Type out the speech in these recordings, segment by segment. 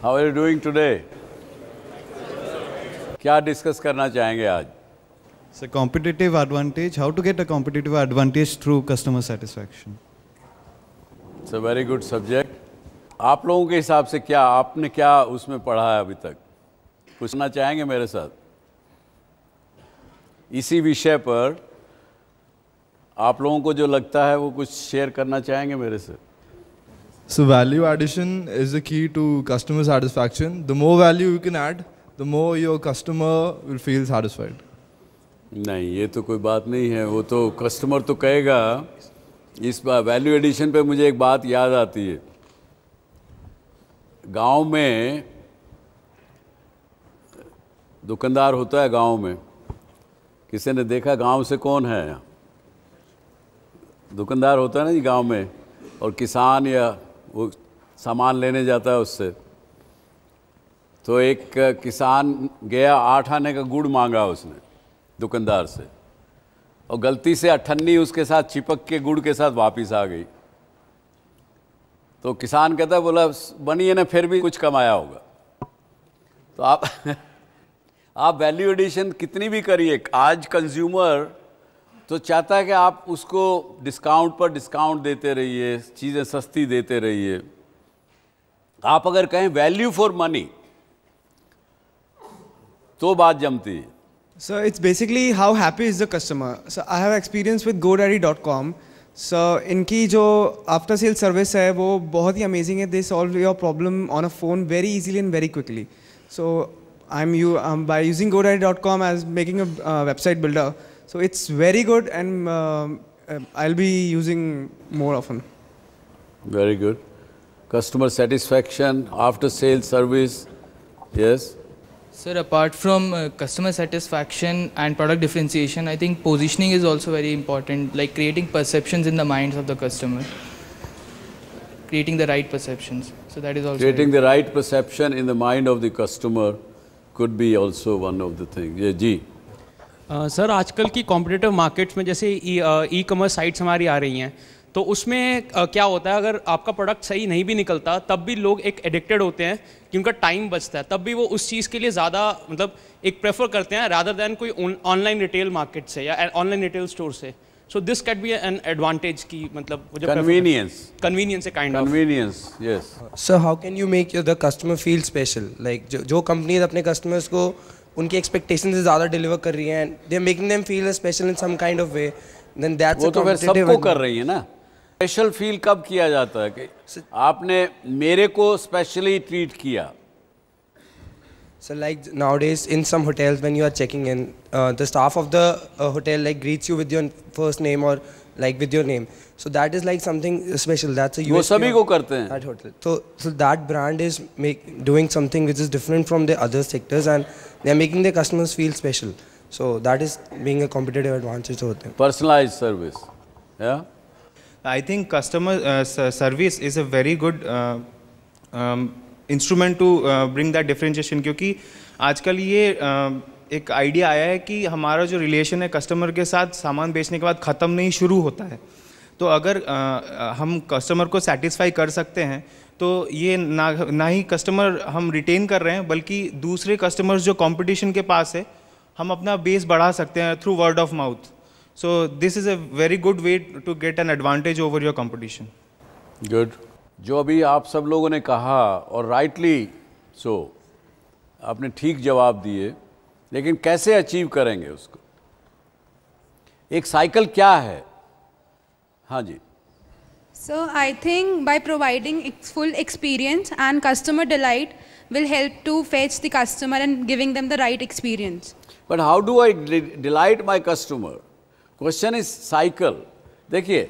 How are you doing today? क्या discuss करना चाहेंगे आज? So competitive advantage, how to get a competitive advantage through customer satisfaction. It's a very good subject. आप लोगों के हिसाब से क्या आपने क्या उसमें पढ़ा है अभी तक? पूछना चाहेंगे मेरे साथ? इसी विषय पर आप लोगों को जो लगता है वो कुछ शेयर करना चाहेंगे मेरे से? So value addition is the key to customer satisfaction. The more value you can add, the more your customer will feel satisfied. नहीं, ये तो कोई बात नहीं है, वो तो कस्टमर तो कहेगा। इस बार वैल्यू एडिशन पे मुझे एक बात याद आती है। गांव में दुकानदार होता है, गांव में किसी ने देखा गांव से कौन है यहाँ? दुकानदार होता है ना जी गांव में, और किसान या वो सामान लेने जाता है उससे। तो एक किसान गया, 8 आने का गुड़ मांगा उसने दुकानदार से, और गलती से 98 उसके साथ चिपक के गुड़ के साथ वापस आ गई। तो किसान कहता है, बोला बनी है ना, फिर भी कुछ कमाया होगा। तो आप वैल्यू एडिशन कितनी भी करिए, आज कंज्यूमर तो चाहता है कि आप उसको डिस्काउंट पर डिस्काउंट देते रहिए, चीज़ें सस्ती देते रहिए। आप अगर कहें वैल्यू फॉर मनी तो बात जमती है। So it's basically how happy is the customer. So I have experience with GoDaddy.com. So इनकी जो आफ्टर सेल सर्विस है वो बहुत ही अमेजिंग है. They solve your problem on a phone very easily and very quickly. So by using GoDaddy.com as making a website builder. So it's very good, and I'll be using more often. Very good. Customer satisfaction, after sales service, yes. Sir, apart from customer satisfaction and product differentiation, I think positioning is also very important, like creating perceptions in the minds of the customer. Creating the right perceptions. So that is also creating the right perception in the mind of the customer could be also one of the things. Yeah, जी. Sir, आजकल की competitive markets में जैसे e commerce sites हमारी आ रही हैं, तो उसमें क्या होता है, अगर आपका प्रोडक्ट सही नहीं भी निकलता तब भी लोग एक एडिक्टेड होते हैं कि उनका टाइम बचता है, तब भी वो उस चीज़ के लिए ज़्यादा मतलब एक प्रेफर करते हैं रादर दैन कोई ऑनलाइन रिटेल मार्केट से या ऑनलाइन रिटेल स्टोर से। So this can be an advantage की मतलब convenience kind of convenience. Yes sir, how can you make the customer feel special? Like जो कंपनीज अपने कस्टमर्स को उनकी एक्सपेक्टेशन से ज़्यादा डिलीवर कर रही हैं, they are making them feel special in some kind of way, then that's वो तो फिर सबको कर रही है ना। स्पेशल फील कब किया जाता है कि आपने मेरे को स्पेशली ट्रीट किया? So like nowadays in some hotels when you are checking in, the staff of the hotel like greets you with your first name or like with your name. So that is like something special. That's a USP. वो सभी को करते हैं that hotel. So that brand is doing something which is different from the other sectors, and they are making their customers feel special. So that is being a competitive advantage होते हैं. Personalized service. Yeah. I think customer service is a very good instrument to bring that differentiation, क्योंकि आजकल ये एक idea आया है कि हमारा जो रिलेशन है कस्टमर के साथ सामान बेचने के बाद ख़त्म नहीं शुरू होता है। तो अगर हम कस्टमर को सेटिस्फाई कर सकते हैं तो ये ना ही कस्टमर हम रिटेन कर रहे हैं, बल्कि दूसरे कस्टमर्स जो कंपटीशन के पास है हम अपना बेस बढ़ा सकते हैं through word of mouth. So this is a very good way to get an advantage over your competition. Good. जो अभी आप सब लोगों ने कहा, और राइटली सो आपने ठीक जवाब दिए, लेकिन कैसे अचीव करेंगे उसको? एक साइकिल क्या है? हाँ जी। So I think by providing full experience and customer delight will help to fetch the customer and giving them the right experience. But how do I delight my customer? Question is cycle. देखिए,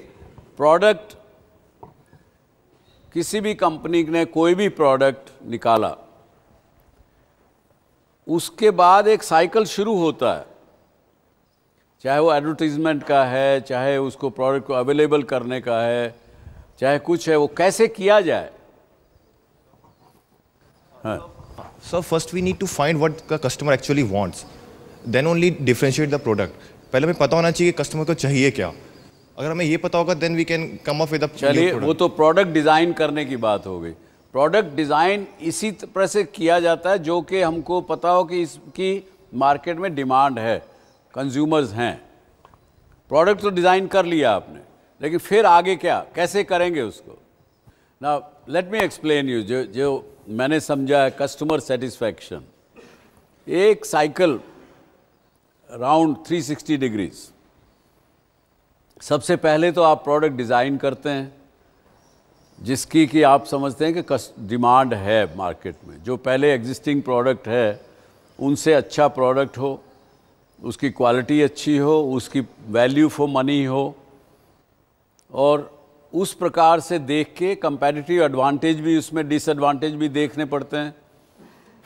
product किसी भी company ने कोई भी product निकाला, उसके बाद एक साइकिल शुरू होता है, चाहे वो एडवर्टीजमेंट का है, चाहे उसको प्रोडक्ट को अवेलेबल करने का है, चाहे कुछ है, वो कैसे किया जाए। So first we need to find what the customer actually wants, then only differentiate the product. पहले हमें पता होना चाहिए कस्टमर को चाहिए क्या। अगर हमें ये पता होगा then we can come up with a चलिए, वो तो प्रोडक्ट डिज़ाइन करने की बात हो गई। प्रोडक्ट डिज़ाइन इसी तरह से किया जाता है जो कि हमको पता हो कि इसकी मार्केट में डिमांड है, कंज्यूमर्स हैं। प्रोडक्ट तो डिज़ाइन कर लिया आपने, लेकिन फिर आगे क्या, कैसे करेंगे उसको। ना लेट मी एक्सप्लेन यू, जो मैंने समझा है कस्टमर सेटिस्फैक्शन, एक साइकिल राउंड 360 डिग्रीज। सबसे पहले तो आप प्रोडक्ट डिज़ाइन करते हैं जिसकी कि आप समझते हैं कि डिमांड है मार्केट में, जो पहले एग्जिस्टिंग प्रोडक्ट है उनसे अच्छा प्रोडक्ट हो, उसकी क्वालिटी अच्छी हो, उसकी वैल्यू फॉर मनी हो, और उस प्रकार से देख के कंपैरेटिव एडवांटेज भी, उसमें डिसएडवांटेज भी देखने पड़ते हैं।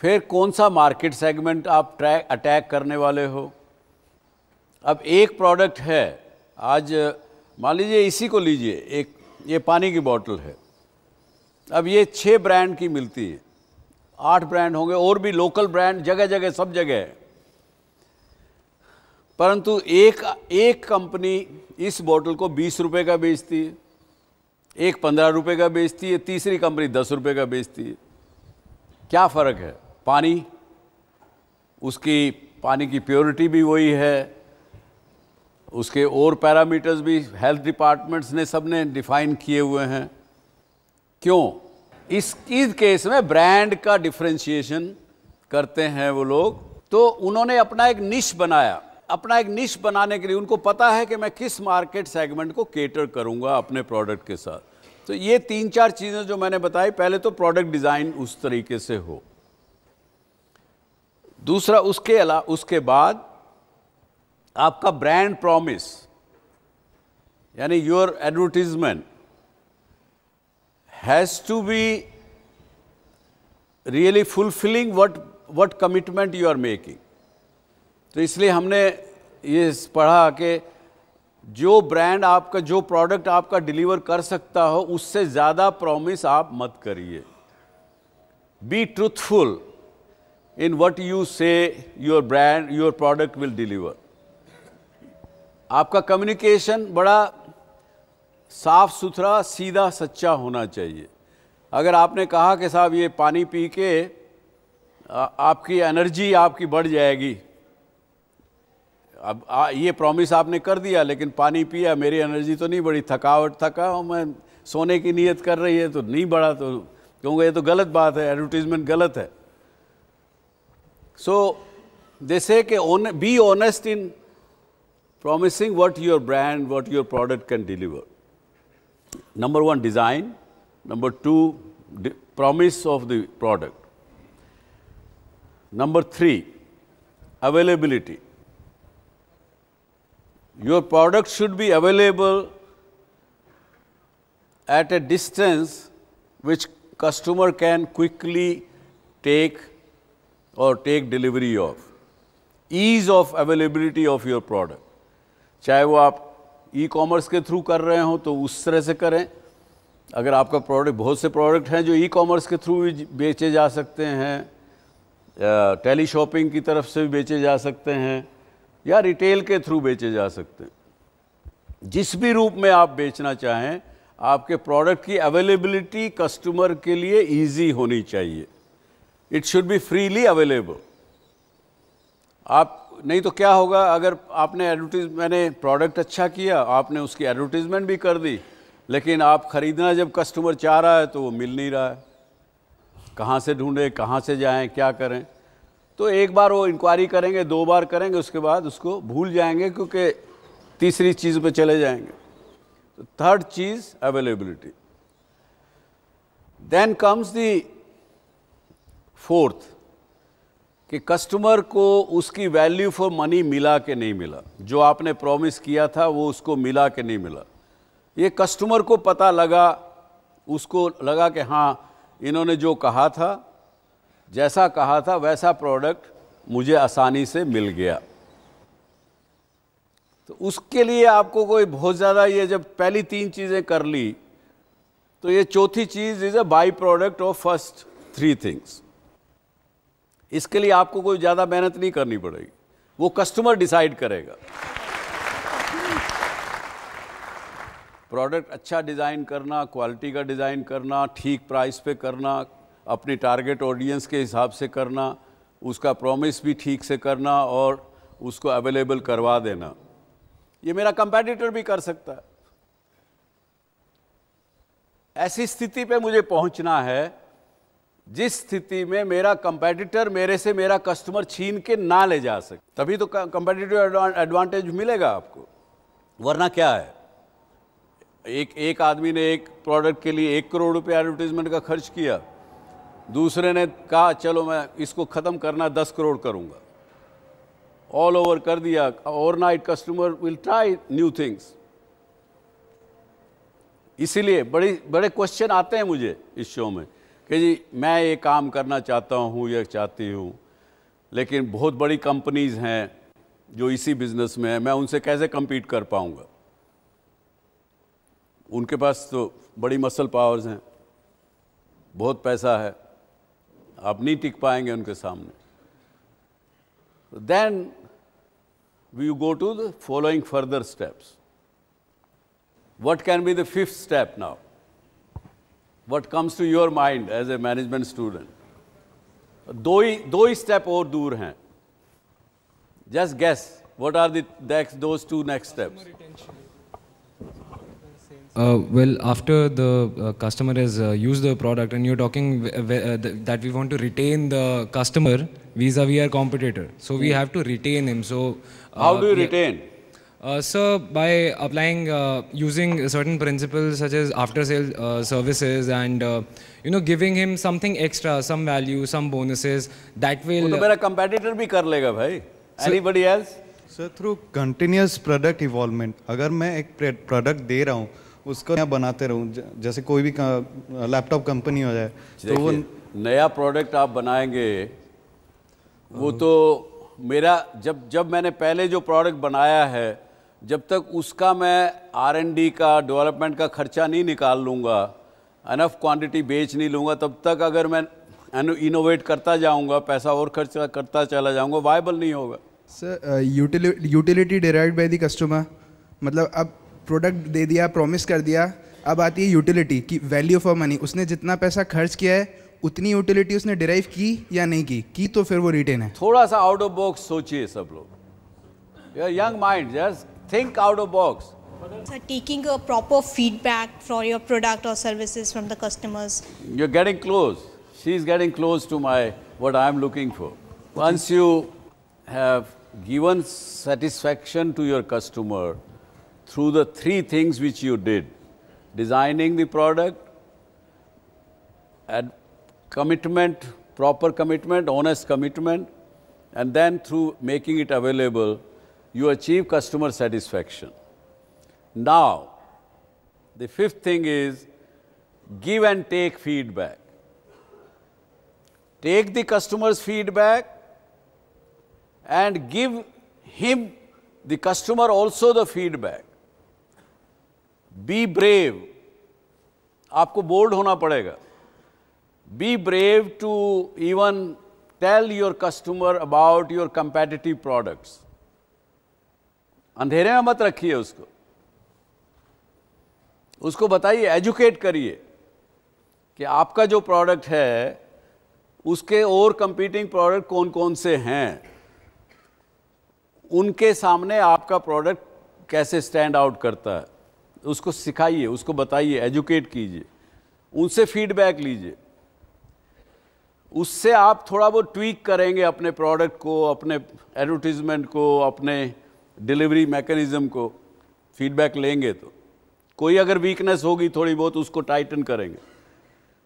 फिर कौन सा मार्केट सेगमेंट आप अटैक करने वाले हो। अब एक प्रोडक्ट है, आज मान लीजिए इसी को लीजिए, एक ये पानी की बोतल है, अब ये 6 ब्रांड की मिलती है, 8 ब्रांड होंगे और भी लोकल ब्रांड जगह जगह सब जगह है, परंतु एक कंपनी इस बोतल को 20 रुपये का बेचती है, एक 15 रुपये का बेचती है, तीसरी कंपनी 10 रुपये का बेचती है। क्या फ़र्क है? पानी, उसकी पानी की प्योरिटी भी वही है, उसके और पैरामीटर्स भी हेल्थ डिपार्टमेंट्स ने सबने डिफाइन किए हुए हैं। क्यों? इस केस में ब्रांड का डिफरेंशिएशन करते हैं वो लोग। तो उन्होंने अपना एक निश बनाया, अपना एक निश बनाने के लिए उनको पता है कि मैं किस मार्केट सेगमेंट को केटर करूंगा अपने प्रोडक्ट के साथ। तो ये 3-4 चीज़ें जो मैंने बताई, पहले तो प्रोडक्ट डिज़ाइन उस तरीके से हो, दूसरा उसके बाद आपका ब्रांड प्रॉमिस, यानी your advertisement has to be really fulfilling what commitment you are making. तो इसलिए हमने ये पढ़ा कि जो ब्रांड आपका, जो प्रोडक्ट आपका डिलीवर कर सकता हो, उससे ज़्यादा प्रॉमिस आप मत करिए। Be truthful in what you say your brand, your product will deliver. आपका कम्युनिकेशन बड़ा साफ सुथरा, सीधा, सच्चा होना चाहिए। अगर आपने कहा कि साहब ये पानी पी के आपकी एनर्जी आपकी बढ़ जाएगी, अब ये प्रॉमिस आपने कर दिया, लेकिन पानी पिया, मेरी एनर्जी तो नहीं बढ़ी, थका हूँ मैं, सोने की नीयत कर रही है तो नहीं बढ़ा, तो कहूँगा ये तो गलत बात है, एडवर्टीजमेंट गलत है। सो दे से कि be honest in promising what your brand, what your product can deliver. Number 1, design. Number 2, promise of the product. Number 3, availability. Your product should be available at a distance which customer can quickly take or take delivery of. Ease of availability of your product. चाहे वो आप e-commerce के through कर रहे हो तो उस तरह से करें। अगर आपका प्रोडक्ट, बहुत से प्रोडक्ट हैं जो ई-कॉमर्स के थ्रू भी बेचे जा सकते हैं, टेली शॉपिंग की तरफ से भी बेचे जा सकते हैं, या रिटेल के थ्रू बेचे जा सकते हैं। जिस भी रूप में आप बेचना चाहें, आपके प्रोडक्ट की अवेलेबिलिटी कस्टमर के लिए ईजी होनी चाहिए। It should be freely available. आप नहीं तो क्या होगा, अगर आपने मैंने प्रोडक्ट अच्छा किया, आपने उसकी एडवर्टीजमेंट भी कर दी, लेकिन आप ख़रीदना जब कस्टमर चाह रहा है तो वो मिल नहीं रहा है, कहाँ से ढूंढें, कहाँ से जाएं, क्या करें। तो एक बार वो इंक्वायरी करेंगे, 2 बार करेंगे, उसके बाद उसको भूल जाएंगे, क्योंकि तीसरी चीज़ पे चले जाएंगे। तो थर्ड चीज़ availability. Then comes the fourth, कि कस्टमर को उसकी वैल्यू फॉर मनी मिला कि नहीं मिला, जो आपने प्रॉमिस किया था वो उसको मिला कि नहीं मिला। ये कस्टमर को पता लगा, उसको लगा कि हाँ इन्होंने जो कहा था, जैसा कहा था वैसा प्रोडक्ट मुझे आसानी से मिल गया। तो उसके लिए आपको कोई बहुत ज़्यादा, ये जब पहली 3 चीज़ें कर ली, तो ये चौथी चीज़ is a by product of first 3 things. इसके लिए आपको कोई ज़्यादा मेहनत नहीं करनी पड़ेगी, वो कस्टमर डिसाइड करेगा। प्रोडक्ट अच्छा डिज़ाइन करना, क्वालिटी का डिज़ाइन करना, ठीक प्राइस पे करना, अपनी टारगेट ऑडियंस के हिसाब से करना, उसका प्रॉमिस भी ठीक से करना और उसको अवेलेबल करवा देना। ये मेरा कंपेटिटर भी कर सकता है। ऐसी स्थिति पे मुझे पहुंचना है जिस स्थिति में मेरा कंपेटिटर मेरे से मेरा कस्टमर छीन के ना ले जा सके, तभी तो कंपेटिटिव एडवांटेज मिलेगा आपको। वरना क्या है, एक आदमी ने एक प्रोडक्ट के लिए 1 करोड़ रुपए एडवर्टीजमेंट का खर्च किया, दूसरे ने कहा चलो मैं इसको ख़त्म करना 10 करोड़ करूँगा, ऑल ओवर कर दिया। Overnight customer will try new things. इसीलिए बड़े क्वेश्चन आते हैं मुझे इस शो में कि जी मैं ये काम करना चाहता हूँ या चाहती हूँ, लेकिन बहुत बड़ी कंपनीज़ हैं जो इसी बिज़नेस में है, मैं उनसे कैसे compete कर पाऊँगा? उनके पास तो बड़ी मसल पावर्स हैं, बहुत पैसा है, आप नहीं टिक पाएंगे उनके सामने। Then we go to the following further steps. What can be the 5th step now? What comes to your mind as a management student? दो ही स्टेप और दूर हैं। Just guess what are those 2 next steps? Well, after the customer has used the product, and you're talking that we want to retain the customer vis-a-vis our competitor, so we have to retain him. So how do you retain? So by applying using certain principles such as after-sale services and giving him something extra, some value, some bonuses that will. वो तो मेरा competitor भी कर लेगा भाई. Anybody else? Sir, through continuous product evolvement, अगर मैं एक product दे रहा हूँ उसको नया बनाते रहूँ, जैसे कोई भी लैपटॉप कंपनी हो जाए तो वो नया प्रोडक्ट आप बनाएंगे, वो तो मेरा जब मैंने पहले जो प्रोडक्ट बनाया है, जब तक उसका मैं R&D का डेवलपमेंट का खर्चा नहीं निकाल लूँगा, अनफ क्वांटिटी बेच नहीं लूँगा, तब तक अगर मैं इनोवेट करता जाऊँगा, पैसा और खर्च करता चला जाऊँगा, वायबल नहीं होगा। Sir utility derived by the customer, मतलब अब प्रोडक्ट दे दिया, प्रॉमिस कर दिया, अब आती है यूटिलिटी की वैल्यू फॉर मनी। उसने जितना पैसा खर्च किया है उतनी यूटिलिटी उसने डिराइव की या नहीं की तो फिर वो रिटेन है। थोड़ा सा आउट ऑफ बॉक्स सोचिए सब लोग। Young mind, just think out of box. So taking a proper feedback for your product or services from the customers. You're getting close. She's getting close to what I'm looking for. Once you have given satisfaction to your customer through the 3 things which you did, designing the product, and commitment, proper commitment, honest commitment, and then through making it available, you achieve customer satisfaction. Now, the 5th thing is give and take feedback. Take the customer's feedback and give him, the customer, also the feedback. Be brave. आपको bold होना पड़ेगा. Be brave to even tell your customer about your competitive products. अंधेरे में मत रखिए उसको बताइए, educate करिए कि आपका जो प्रोडक्ट है उसके और कंपीटिंग प्रोडक्ट कौन कौन से हैं, उनके सामने आपका प्रोडक्ट कैसे स्टैंड आउट करता है, उसको सिखाइए, उसको बताइए, एजुकेट कीजिए, उनसे फीडबैक लीजिए। उससे आप थोड़ा बहुत ट्वीक करेंगे अपने प्रोडक्ट को, अपने एडवर्टीजमेंट को, अपने डिलीवरी मैकेनिज्म को। फीडबैक लेंगे तो कोई अगर वीकनेस होगी थोड़ी बहुत, उसको टाइटन करेंगे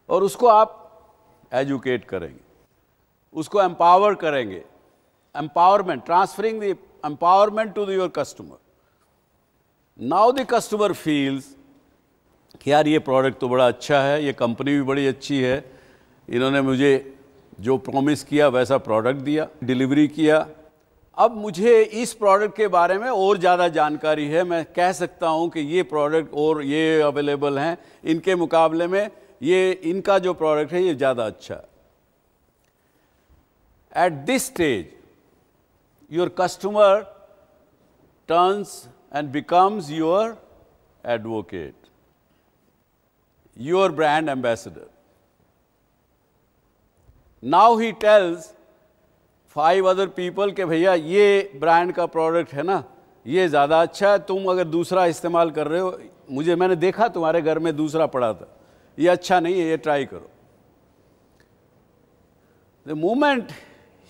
और उसको आप एजुकेट करेंगे, उसको एम्पावर करेंगे। Empowerment, transferring the empowerment to your customer. Now the customer feels कि यार ये प्रोडक्ट तो बड़ा अच्छा है, ये कंपनी भी बड़ी अच्छी है, इन्होंने मुझे जो प्रॉमिस किया वैसा प्रोडक्ट दिया, डिलीवरी किया। अब मुझे इस प्रोडक्ट के बारे में और ज़्यादा जानकारी है, मैं कह सकता हूँ कि ये प्रोडक्ट और ये अवेलेबल हैं, इनके मुकाबले में ये इनका जो प्रोडक्ट है ये ज़्यादा अच्छा है। At this stage your customer turns and becomes your advocate, your brand ambassador. Now he tells 5 other people कि भैया ये ब्रांड का प्रोडक्ट है ना, ये ज़्यादा अच्छा है, तुम अगर दूसरा इस्तेमाल कर रहे हो, मैंने देखा तुम्हारे घर में दूसरा पड़ा था, ये अच्छा नहीं है, ये ट्राई करो. The moment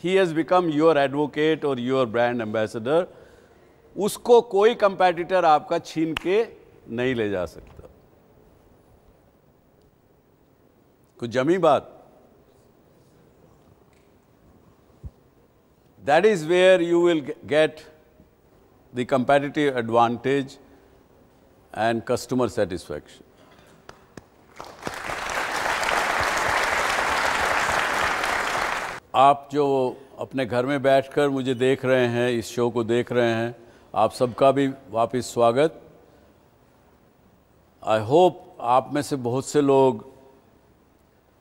he has become your advocate or your brand ambassador, उसको कोई कंपेटिटर आपका छीन के नहीं ले जा सकता. कुछ जमी बात. That is where you will get the competitive advantage and customer satisfaction. आप जो अपने घर में बैठकर मुझे देख रहे हैं, इस शो को देख रहे हैं, आप सबका भी वापस स्वागत. आई होप आप में से बहुत से लोग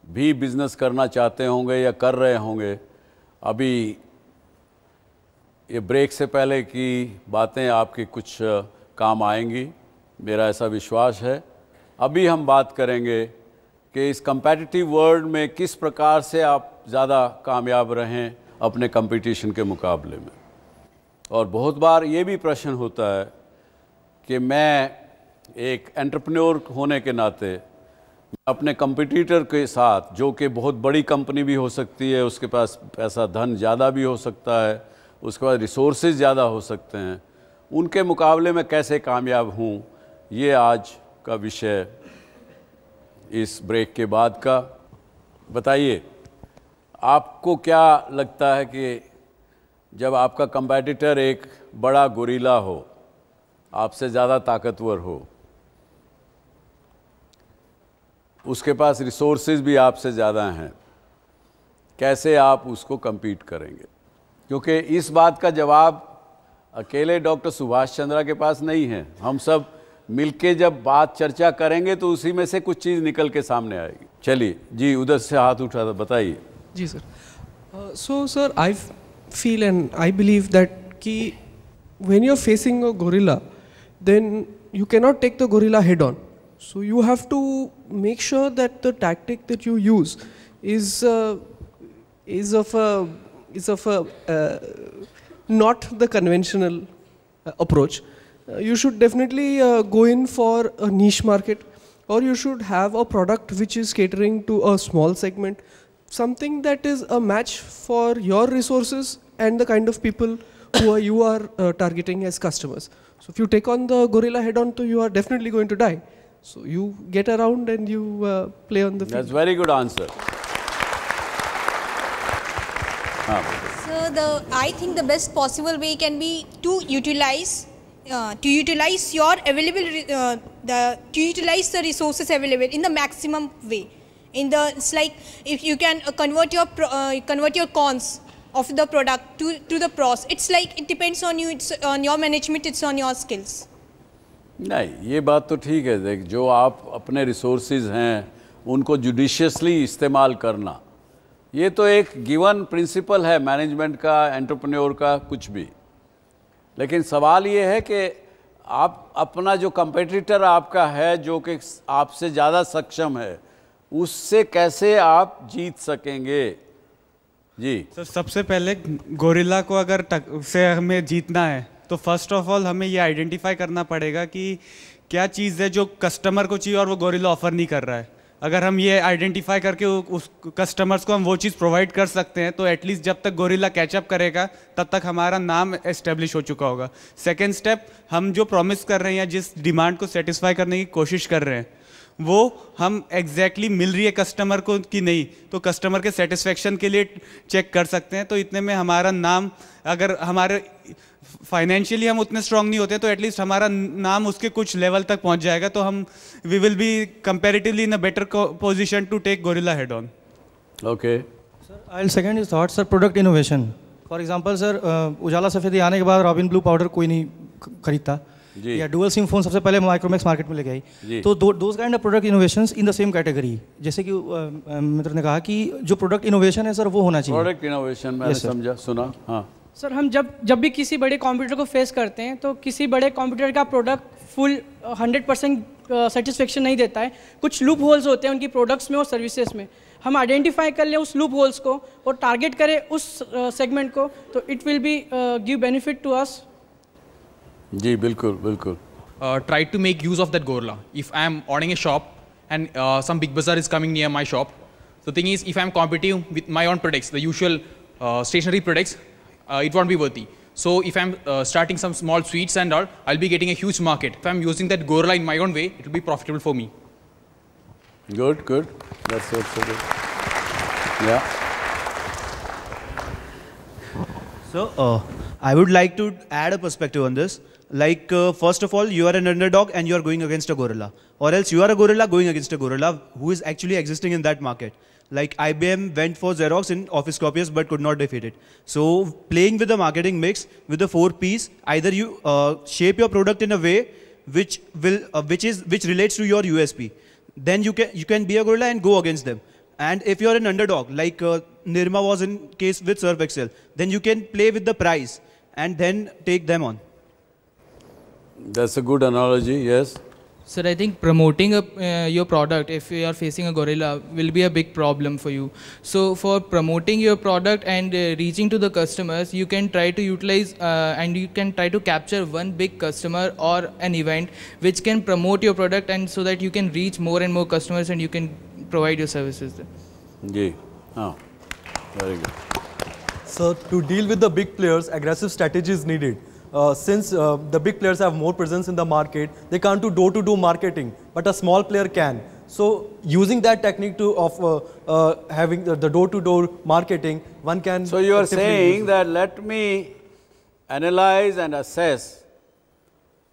भी बिजनेस करना चाहते होंगे या कर रहे होंगे. अभी ये ब्रेक से पहले की बातें आपके कुछ काम आएंगी, मेरा ऐसा विश्वास है. अभी हम बात करेंगे कि इस कम्पेटिटिव वर्ल्ड में किस प्रकार से आप ज़्यादा कामयाब रहें अपने कंपटीशन के मुकाबले में. और बहुत बार ये भी प्रश्न होता है कि मैं एक एंटरप्रेन्योर होने के नाते अपने कंपटीटर के साथ, जो कि बहुत बड़ी कंपनी भी हो सकती है, उसके पास पैसा धन ज़्यादा भी हो सकता है, उसके पास रिसोर्सेज ज़्यादा हो सकते हैं, उनके मुकाबले में कैसे कामयाब हूँ, ये आज का विषय इस ब्रेक के बाद का. बताइए, आपको क्या लगता है कि जब आपका कंपेटिटर एक बड़ा गोरिल्ला हो, आपसे ज़्यादा ताकतवर हो, उसके पास रिसोर्सेज भी आपसे ज़्यादा हैं, कैसे आप उसको compete करेंगे? क्योंकि इस बात का जवाब अकेले डॉक्टर सुभाष चंद्रा के पास नहीं है. हम सब मिलके जब बात चर्चा करेंगे तो उसी में से कुछ चीज़ निकल के सामने आएगी. चलिए जी, उधर से हाथ उठा था, बताइए. जी sir. So sir, I feel and I believe that कि when you're facing a gorilla, then you cannot take the gorilla head on. So you have to make sure that the tactic that you use is of a not the conventional approach. You should definitely go in for a niche market, or you should have a product which is catering to a small segment, something that is a match for your resources and the kind of people who you are targeting as customers. So if you take on the gorilla head on, you are definitely going to die. So you get around and you play on the field. That's very good answer. So I think the best possible way can be to utilize your available to utilize the resources available in the maximum way. It's like if you can convert your cons of the product to the pros. It's like it depends on you. It's on your management. It's on your skills. नहीं, ये बात तो ठीक है. देख, जो आप अपने रिसोर्सेज हैं उनको जुडिशियसली इस्तेमाल करना, ये तो एक गिवन प्रिंसिपल है मैनेजमेंट का, एंटरप्रेन्योर का, कुछ भी. लेकिन सवाल ये है कि आप अपना जो कंपेटिटर आपका है, जो कि आपसे ज़्यादा सक्षम है, उससे कैसे आप जीत सकेंगे. जी सर, सबसे पहले गोरिल्ला को अगर से हमें जीतना है तो फर्स्ट ऑफ ऑल हमें ये आइडेंटिफाई करना पड़ेगा कि क्या चीज़ है जो कस्टमर को चाहिए और वो गोरिल्ला ऑफर नहीं कर रहा है. अगर हम ये आइडेंटिफाई करके उस कस्टमर्स को हम वो चीज़ प्रोवाइड कर सकते हैं तो एटलीस्ट जब तक गोरिल्ला कैचअप करेगा तब तक हमारा नाम एस्टेब्लिश हो चुका होगा. सेकेंड स्टेप, हम जो प्रॉमिस कर रहे हैं या जिस डिमांड को सेटिस्फाई करने की कोशिश कर रहे हैं वो हम एग्जैक्टली मिल रही है कस्टमर को कि नहीं, तो कस्टमर के सेटिस्फेक्शन के लिए चेक कर सकते हैं. तो इतने में हमारा नाम, अगर हमारे फाइनेंशियली हम उतने स्ट्रांग नहीं होते तो एटलीस्ट हमारा नाम उसके कुछ लेवल तक पहुंच जाएगा, तो हम we will be comparatively in a better position to take gorilla head on. Okay sir, I will second your thought. Sir, product innovation, for example sir, Ujala सफेदी आने के बाद रॉबिन ब्लू पाउडर कोई नहीं खरीदता, या डुअल सिम फोन सबसे पहले माइक्रोमैक्स मार्केट में लेके आई. तो those kind of product innovations in the same category, जैसे कि मित्र ने कहा कि जो प्रोडक्ट इनोवेशन है सर वो होना चाहिए. प्रोडक्ट इनोवेशन मैंने समझा, सुना. हाँ, सर हम जब भी किसी बड़े कॉम्पिटिटर को फेस करते हैं तो किसी बड़े कॉम्पिटिटर का प्रोडक्ट फुल 100% सेटिस्फेक्शन नहीं देता है, कुछ लूप होल्स होते हैं उनकी प्रोडक्ट्स में और सर्विसेज में। हम आइडेंटिफाई कर लें उस लूप होल्स को और टारगेट करें उस सेगमेंट को, तो it will be give benefit to us. जी बिल्कुल बिल्कुल। Try to make use of that Gorilla. If I am owning a shop and some big bazaar is coming near my shop, the thing is, if I am competing with my own products, the usual stationery products, it won't be worthy. So if I am starting some small sweets and all, I'll be getting a huge market. If I am using that Gorilla in my own way, it will be profitable for me. Good, good. That's also good. Yeah. So I would like to add a perspective on this. Like first of all, you are an underdog and you are going against a gorilla, or else you are a gorilla going against a gorilla who is actually existing in that market. Like IBM went for Xerox in Office copiers but could not defeat it. So playing with the marketing mix with the 4 P's, either you shape your product in a way which relates to your USP, then you can be a gorilla and go against them. And if you are an underdog, like Nirma was in case with Surf Excel, then you can play with the price and then take them on. That's a good analogy, yes. Sir, I think promoting your product, if you are facing a gorilla, will be a big problem for you. So for promoting your product and reaching to the customers, you can try to utilize and you can try to capture one big customer or an event which can promote your product, and so that you can reach more and more customers and you can provide your services there. Yeah. Oh, very good. So to deal with the big players, aggressive strategy is needed. Since the big players have more presence in the market, they can't do door-to-door marketing, but a small player can. So using that technique of having the door-to-door marketing, one can... So you are saying that let me analyze and assess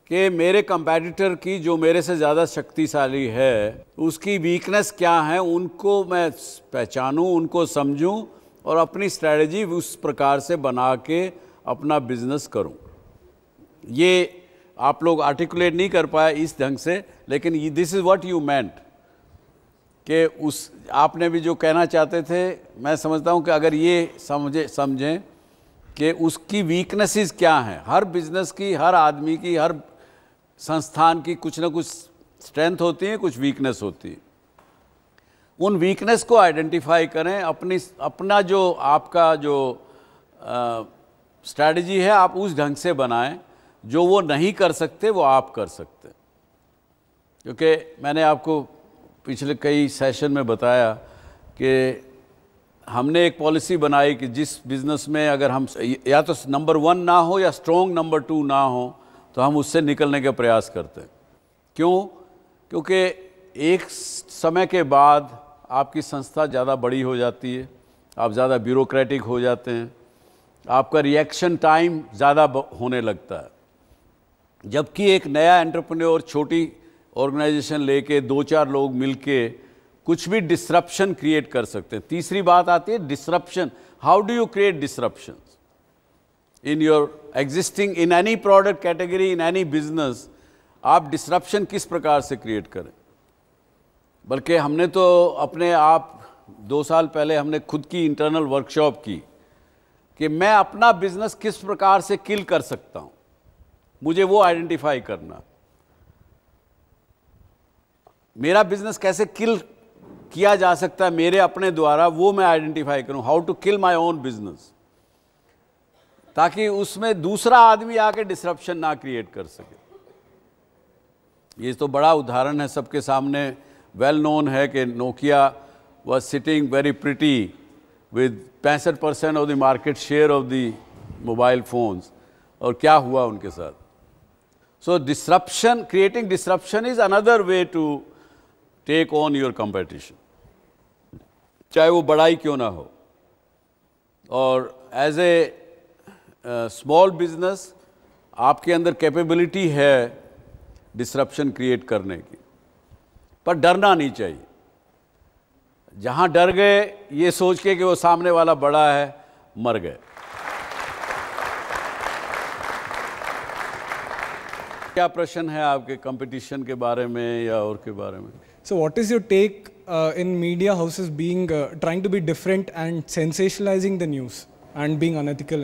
कि मेरे कंपैटिटर की जो मेरे से ज़्यादा शक्तिशाली है उसकी वीकनेस क्या है, उनको मैं पहचानूं, उनको समझूं और अपनी स्ट्रेटजी उस प्रकार से बना के अपना बिजनेस करूं। ये आप लोग आर्टिकुलेट नहीं कर पाए इस ढंग से, लेकिन this is what you meant कि उस आपने भी जो कहना चाहते थे, मैं समझता हूं कि अगर ये समझें कि उसकी वीकनेसेस क्या हैं, हर बिजनेस की, हर आदमी की, हर संस्थान की कुछ ना कुछ स्ट्रेंथ होती है, कुछ वीकनेस होती है। उन वीकनेस को आइडेंटिफाई करें, अपना जो आपका जो स्ट्रैटेजी है आप उस ढंग से बनाएं, जो वो नहीं कर सकते वो आप कर सकते। क्योंकि मैंने आपको पिछले कई सेशन में बताया कि हमने एक पॉलिसी बनाई कि जिस बिज़नेस में अगर हम या तो नंबर 1 ना हो या स्ट्रॉन्ग नंबर 2 ना हो तो हम उससे निकलने का प्रयास करते हैं। क्यों? क्योंकि एक समय के बाद आपकी संस्था ज़्यादा बड़ी हो जाती है, आप ज़्यादा ब्यूरोक्रेटिक हो जाते हैं, आपका रिएक्शन टाइम ज़्यादा होने लगता है। जबकि एक नया एंटरप्रेन्योर छोटी ऑर्गेनाइजेशन लेके 2-4 लोग मिलके कुछ भी डिसरप्शन क्रिएट कर सकते हैं। तीसरी बात आती है disruption. How do you create disruption in your existing, in any product category, in any business? आप डिसरप्शन किस प्रकार से क्रिएट करें? बल्कि हमने तो अपने आप 2 साल पहले हमने खुद की इंटरनल वर्कशॉप की कि मैं अपना बिजनेस किस प्रकार से किल कर सकता हूं, मुझे वो आइडेंटिफाई करना। मेरा बिजनेस कैसे किल किया जा सकता है मेरे अपने द्वारा, वो मैं आइडेंटिफाई करूं। How to kill my own business, ताकि उसमें दूसरा आदमी आके डिसरप्शन ना क्रिएट कर सके। ये तो बड़ा उदाहरण है सबके सामने, वेल नोन है कि Nokia was sitting very pretty with 65% of the market share of the mobile phones, और क्या हुआ उनके साथ। So disruption, creating disruption is another way to take on your competition, चाहे वो बड़ा ही क्यों ना हो। और एज ए स्मॉल बिजनेस आपके अंदर कैपेबिलिटी है डिसरप्शन क्रिएट करने की, पर डरना नहीं चाहिए। जहां डर गए ये सोच के कि वो सामने वाला बड़ा है, मर गए। क्या प्रश्न है आपके कंपटीशन के बारे में या और के बारे में? So what is your take in media houses being trying to be different and sensationalizing the news and being unethical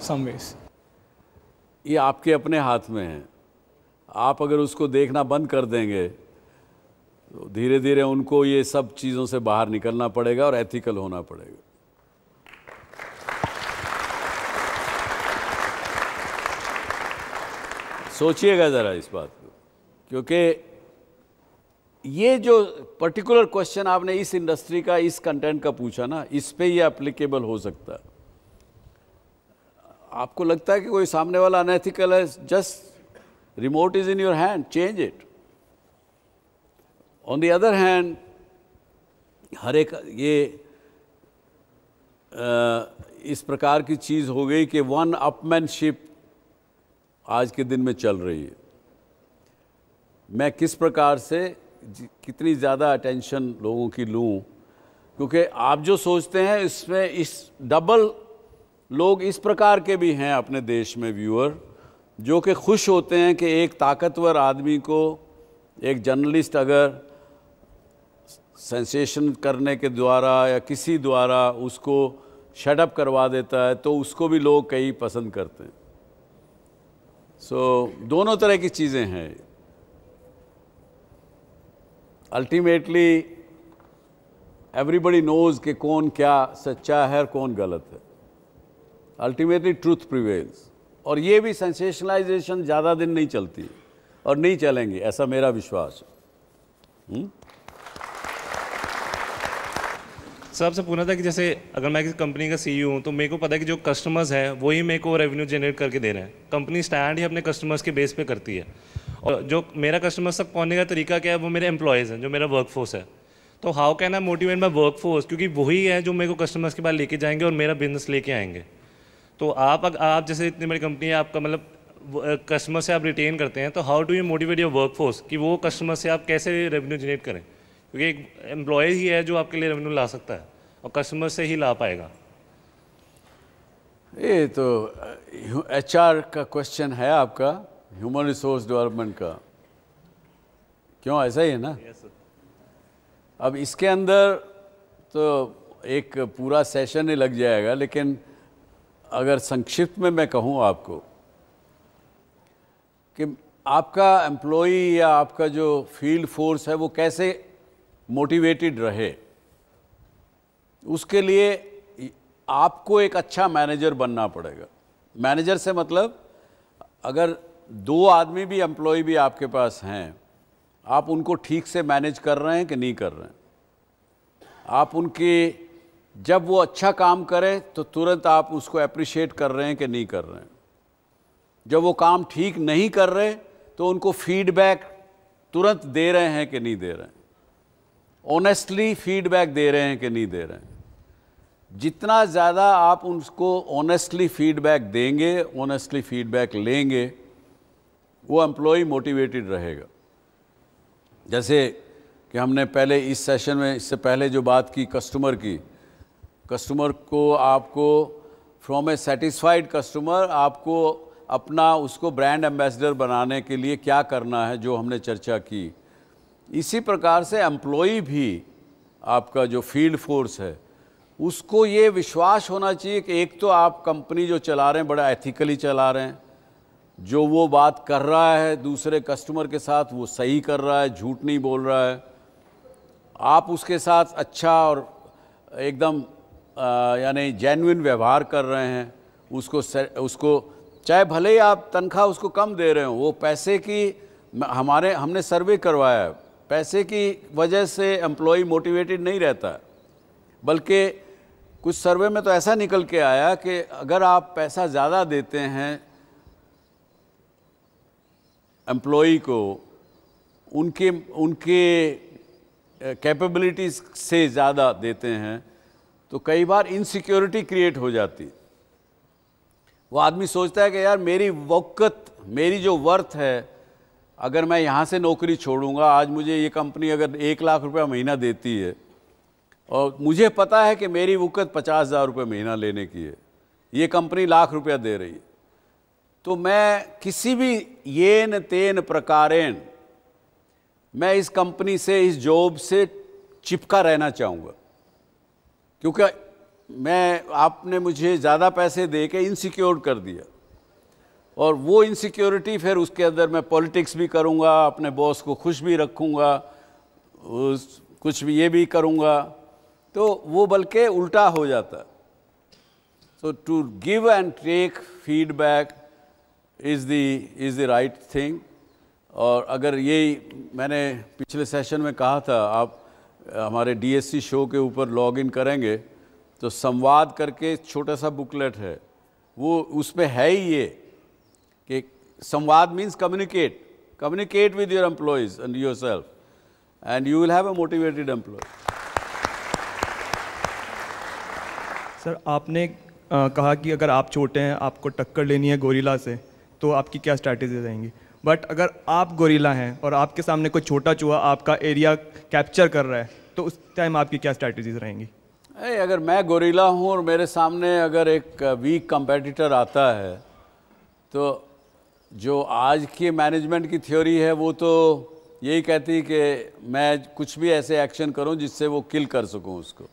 some ways. ये आपके अपने हाथ में है। आप अगर उसको देखना बंद कर देंगे तो धीरे धीरे उनको ये सब चीज़ों से बाहर निकलना पड़ेगा और एथिकल होना पड़ेगा। सोचिएगा ज़रा इस बात को, क्योंकि ये जो पर्टिकुलर क्वेश्चन आपने इस इंडस्ट्री का, इस कंटेंट का पूछा ना, इस पे ये एप्लीकेबल हो सकता है। आपको लगता है कि कोई सामने वाला अनएथिकल है, just remote is in your hand, change it. On the other hand, हर एक ये इस प्रकार की चीज़ हो गई कि वन अपमैनशिप आज के दिन में चल रही है। मैं किस प्रकार से कितनी ज़्यादा अटेंशन लोगों की लूँ, क्योंकि आप जो सोचते हैं इसमें इस डबल लोग इस प्रकार के भी हैं अपने देश में व्यूअर, जो कि खुश होते हैं कि एक ताकतवर आदमी को एक जर्नलिस्ट अगर सेंसेशन करने के द्वारा या किसी द्वारा उसको शट अप करवा देता है तो उसको भी लोग कई पसंद करते हैं। दोनों तरह की चीज़ें हैं। अल्टीमेटली एवरीबडी नोज कि कौन क्या सच्चा है और कौन गलत है। अल्टीमेटली ट्रूथ प्रिवेल्स, और ये भी सेंसेशनलाइजेशन ज़्यादा दिन नहीं चलती और नहीं चलेंगी, ऐसा मेरा विश्वास है। सर आपसे पूछना था कि जैसे अगर मैं किसी कंपनी का सीईओ हूँ तो मेरे को पता है कि जो कस्टमर्स हैं वही मेरे को रेवेन्यू जनरेट करके दे रहे हैं। कंपनी स्टैंड ही अपने कस्टमर्स के बेस पे करती है, और जो मेरा कस्टमर्स तक पहुँचने का तरीका क्या है, वो मेरे एम्प्लॉयज़ हैं, जो मेरा वर्कफोर्स है। तो how can I motivate my workforce, क्योंकि वही है जो मेरे को कस्टमर्स के पास लेके जाएंगे और मेरा बिजनेस लेके आएंगे। तो आप जैसे इतनी बड़ी कंपनी है, आपका मतलब कस्टमर से आप रिटेन करते हैं, तो how do you motivate your workforce कि वो कस्टमर से आप कैसे रेवेन्यू जनरेट करें, क्योंकि एक एम्प्लॉय ही है जो आपके लिए रेवेन्यू ला सकता है और कस्टमर से ही ला पाएगा। ये तो HR का क्वेश्चन है आपका, ह्यूमन रिसोर्स डेवलपमेंट का, क्यों ऐसा ही है ना? अब इसके अंदर तो एक पूरा सेशन ही लग जाएगा, लेकिन अगर संक्षिप्त में मैं कहूँ आपको कि आपका एम्प्लॉई या आपका जो फील्ड फोर्स है वो कैसे मोटिवेटेड रहे, उसके लिए आपको एक अच्छा मैनेजर बनना पड़ेगा। मैनेजर से मतलब अगर 2 आदमी भी एम्प्लॉय भी आपके पास हैं, आप उनको ठीक से मैनेज कर रहे हैं कि नहीं कर रहे हैं। आप उनके जब वो अच्छा काम करें तो तुरंत आप उसको अप्रिशिएट कर रहे हैं कि नहीं कर रहे हैं। जब वो काम ठीक नहीं कर रहे तो उनको फीडबैक तुरंत दे रहे हैं कि नहीं दे रहे हैं। ऑनेस्टली फीडबैक दे रहे हैं कि नहीं दे रहे हैं। जितना ज़्यादा आप उनको ऑनेस्टली फीडबैक देंगे, ऑनेस्टली फीडबैक लेंगे, वो एम्प्लॉय मोटिवेटेड रहेगा। जैसे कि हमने पहले इस सेशन में इससे पहले जो बात की कस्टमर की, कस्टमर को आपको फ्रॉम ए सेटिस्फाइड कस्टमर आपको अपना उसको ब्रांड एम्बेसडर बनाने के लिए क्या करना है, जो हमने चर्चा की। इसी प्रकार से एम्प्लॉय भी आपका जो फील्ड फोर्स है उसको ये विश्वास होना चाहिए कि एक तो आप कंपनी जो चला रहे हैं बड़ा एथिकली चला रहे हैं, जो वो बात कर रहा है दूसरे कस्टमर के साथ वो सही कर रहा है, झूठ नहीं बोल रहा है, आप उसके साथ अच्छा और एकदम यानी जेन्युइन व्यवहार कर रहे हैं। उसको चाहे भले ही आप तनख्वाह उसको कम दे रहे हो, वो पैसे की हमने सर्वे करवाया है, पैसे की वजह से एम्प्लॉय मोटिवेटेड नहीं रहता है, बल्कि कुछ सर्वे में तो ऐसा निकल के आया कि अगर आप पैसा ज़्यादा देते हैं एम्प्लॉय को, उनके कैपेबिलिटीज़ से ज़्यादा देते हैं, तो कई बार इनसिक्योरिटी क्रिएट हो जाती। वो आदमी सोचता है कि यार मेरी जो वर्थ है, अगर मैं यहाँ से नौकरी छोड़ूंगा, आज मुझे ये कंपनी अगर 1 लाख रुपया महीना देती है और मुझे पता है कि मेरी वक़्त 50,000 रुपये महीना लेने की है, ये कंपनी लाख रुपया दे रही है, तो मैं किसी भी येन तेन प्रकारेण मैं इस कंपनी से, इस जॉब से चिपका रहना चाहूँगा, क्योंकि आपने मुझे ज़्यादा पैसे दे के इनसिक्योर कर दिया, और वो इनसिक्योरिटी फिर उसके अंदर मैं पॉलिटिक्स भी करूँगा, अपने बॉस को खुश भी रखूँगा, कुछ भी ये भी करूँगा, तो वो बल्कि उल्टा हो जाता। So to give and take feedback is the right thing. और अगर यही मैंने पिछले सेशन में कहा था, आप हमारे DSC शो के ऊपर लॉग इन करेंगे तो संवाद करके छोटा सा बुकलेट है, वो उसमें है ही ये कि संवाद means communicate with your employees and yourself and you will have a motivated employee. Sir, आपने कहा कि अगर आप छोटे हैं, आपको टक्कर लेनी है गोरिल्ला से, तो आपकी क्या स्ट्रैटेजी रहेंगी। बट अगर आप गोरिल्ला हैं और आपके सामने कोई छोटा चूहा आपका एरिया कैप्चर कर रहा है, तो उस टाइम आपकी क्या स्ट्रैटेजीज रहेंगी। अगर मैं गोरिल्ला हूँ और मेरे सामने अगर एक वीक कंपेटिटर आता है, तो जो आज की मैनेजमेंट की थ्योरी है वो तो यही कहती है कि मैं कुछ भी ऐसे एक्शन करूं जिससे वो किल कर सकूं उसको।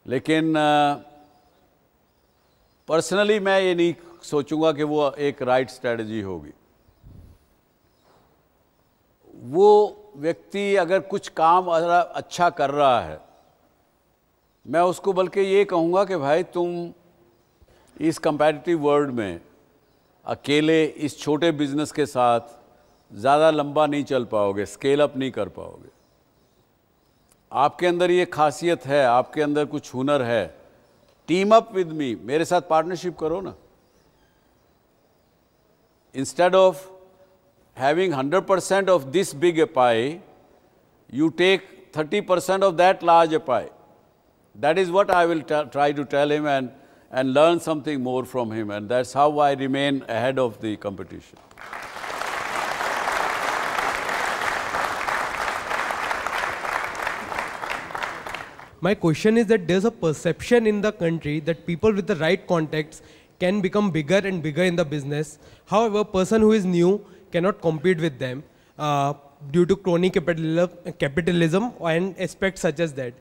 लेकिन पर्सनली मैं ये नहीं सोचूंगा कि वो एक राइट स्ट्रेटजी होगी। वो व्यक्ति अगर कुछ काम अच्छा कर रहा है, मैं उसको बल्कि ये कहूँगा कि भाई तुम इस कंपैटिटिव वर्ल्ड में अकेले इस छोटे बिजनेस के साथ ज़्यादा लंबा नहीं चल पाओगे, स्केल अप नहीं कर पाओगे। आपके अंदर ये खासियत है, आपके अंदर कुछ हुनर है, टीम अप विद मी, मेरे साथ पार्टनरशिप करो ना। Instead of having 100% of this big a pie, you take 30% of that large a pie. That is what I will try to tell him and learn something more from him, and that's how I remain ahead of the competition. My question is that there's a perception in the country that people with the right contacts can become bigger and bigger in the business. However, a person who is new cannot compete with them due to crony capitalism and aspects such as that.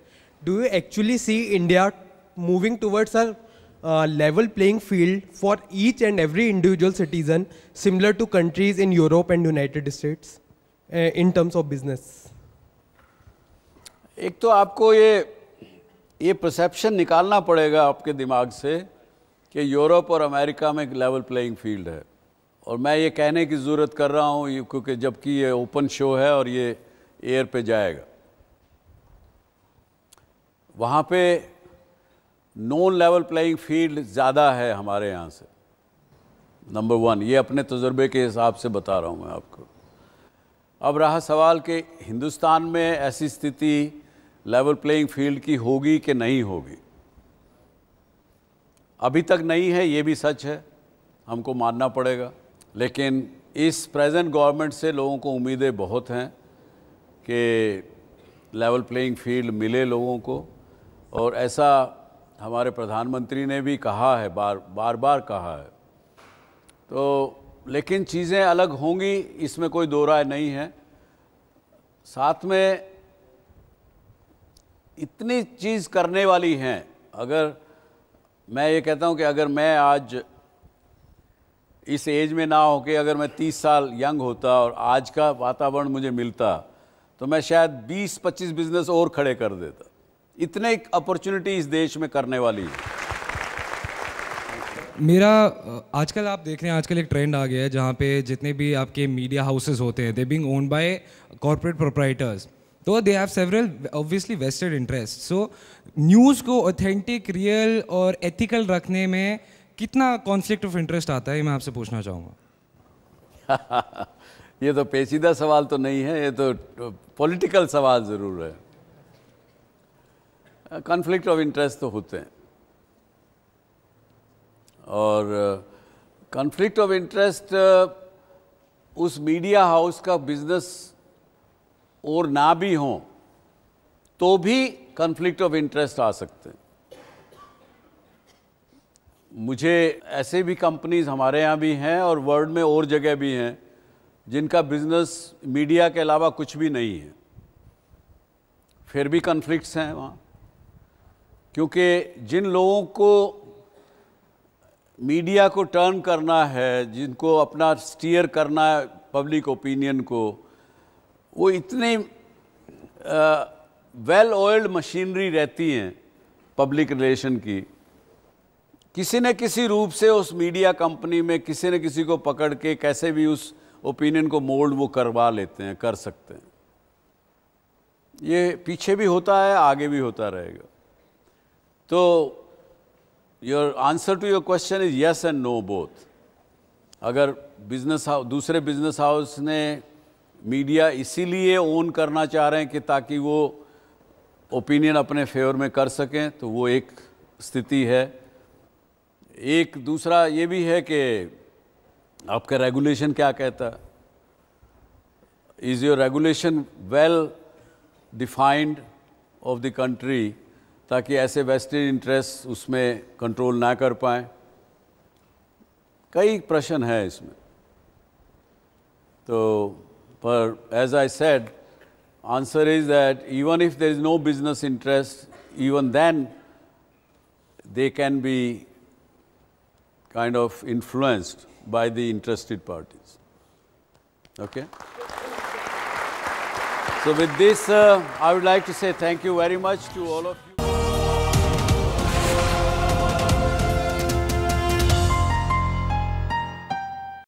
Do you actually see India moving towards a level playing field for each and every individual citizen, similar to countries in Europe and United States in terms of business? एक तो आपको ये perception निकालना पड़ेगा आपके दिमाग से कि यूरोप और अमेरिका में एक लेवल प्लेइंग फील्ड है। और मैं ये कहने की ज़रूरत कर रहा हूँ क्योंकि जबकि ये ओपन शो है और ये एयर पे जाएगा। वहाँ पे नॉन लेवल प्लेइंग फील्ड ज़्यादा है हमारे यहाँ से, नंबर 1। ये अपने तजुर्बे के हिसाब से बता रहा हूँ मैं आपको। अब रहा सवाल कि हिंदुस्तान में ऐसी स्थिति लेवल प्लेइंग फील्ड की होगी कि नहीं होगी। अभी तक नहीं है, ये भी सच है, हमको मानना पड़ेगा। लेकिन इस प्रेजेंट गवर्नमेंट से लोगों को उम्मीदें बहुत हैं कि लेवल प्लेइंग फील्ड मिले लोगों को, और ऐसा हमारे प्रधानमंत्री ने भी कहा है, बार बार कहा है। तो लेकिन चीज़ें अलग होंगी, इसमें कोई दो राय नहीं है। साथ में इतनी चीज़ करने वाली हैं। अगर मैं ये कहता हूँ कि अगर मैं आज इस एज में ना हो के अगर मैं 30 साल यंग होता और आज का वातावरण मुझे मिलता, तो मैं शायद 20-25 बिजनेस और खड़े कर देता। इतने अपॉर्चुनिटी इस देश में करने वाली है। मेरा आजकल आप देख रहे हैं, आजकल एक ट्रेंड आ गया है जहाँ पे जितने भी आपके मीडिया हाउसेस होते हैं, they being owned by corporate proprietors, तो they have several obviously vested interest. So news को ऑथेंटिक, रियल और एथिकल रखने में कितना कॉन्फ्लिक्ट ऑफ इंटरेस्ट आता है, ये मैं आपसे पूछना चाहूँगा। ये तो पेचीदा सवाल तो नहीं है, ये तो पॉलिटिकल सवाल ज़रूर है। कॉन्फ्लिक्ट ऑफ इंटरेस्ट तो होते हैं, और कॉन्फ्लिक्ट ऑफ इंटरेस्ट उस मीडिया हाउस का बिजनेस और ना भी हो तो भी कॉन्फ्लिक्ट ऑफ इंटरेस्ट आ सकते हैं। मुझे ऐसे भी कंपनीज हमारे यहाँ भी हैं और वर्ल्ड में और जगह भी हैं जिनका बिजनेस मीडिया के अलावा कुछ भी नहीं है, फिर भी कॉन्फ्लिक्ट्स हैं वहाँ। क्योंकि जिन लोगों को मीडिया को टर्न करना है, जिनको अपना स्टीयर करना है पब्लिक ओपिनियन को, वो इतने वेल ऑयल्ड मशीनरी रहती हैं पब्लिक रिलेशन की, किसी न किसी रूप से उस मीडिया कंपनी में किसी न किसी को पकड़ के कैसे भी उस ओपिनियन को मोल्ड वो करवा लेते हैं, कर सकते हैं। ये पीछे भी होता है, आगे भी होता रहेगा। तो your answer to your question is yes and no both. अगर बिजनेस हाउस, दूसरे बिजनेस हाउस ने मीडिया इसीलिए ओन करना चाह रहे हैं कि ताकि वो ओपिनियन अपने फेवर में कर सकें, तो वो एक स्थिति है। एक दूसरा ये भी है कि आपका रेगुलेशन क्या कहता है। Is your regulation well defined of the country, ताकि ऐसे वेस्टेड इंटरेस्ट उसमें कंट्रोल ना कर पाएँ। कई प्रश्न है इसमें। तो पर as I said, answer is that even if there is no business interest, even then they can be kind of influenced by the interested parties. Okay? So with this, I would like to say thank you very much to all of you.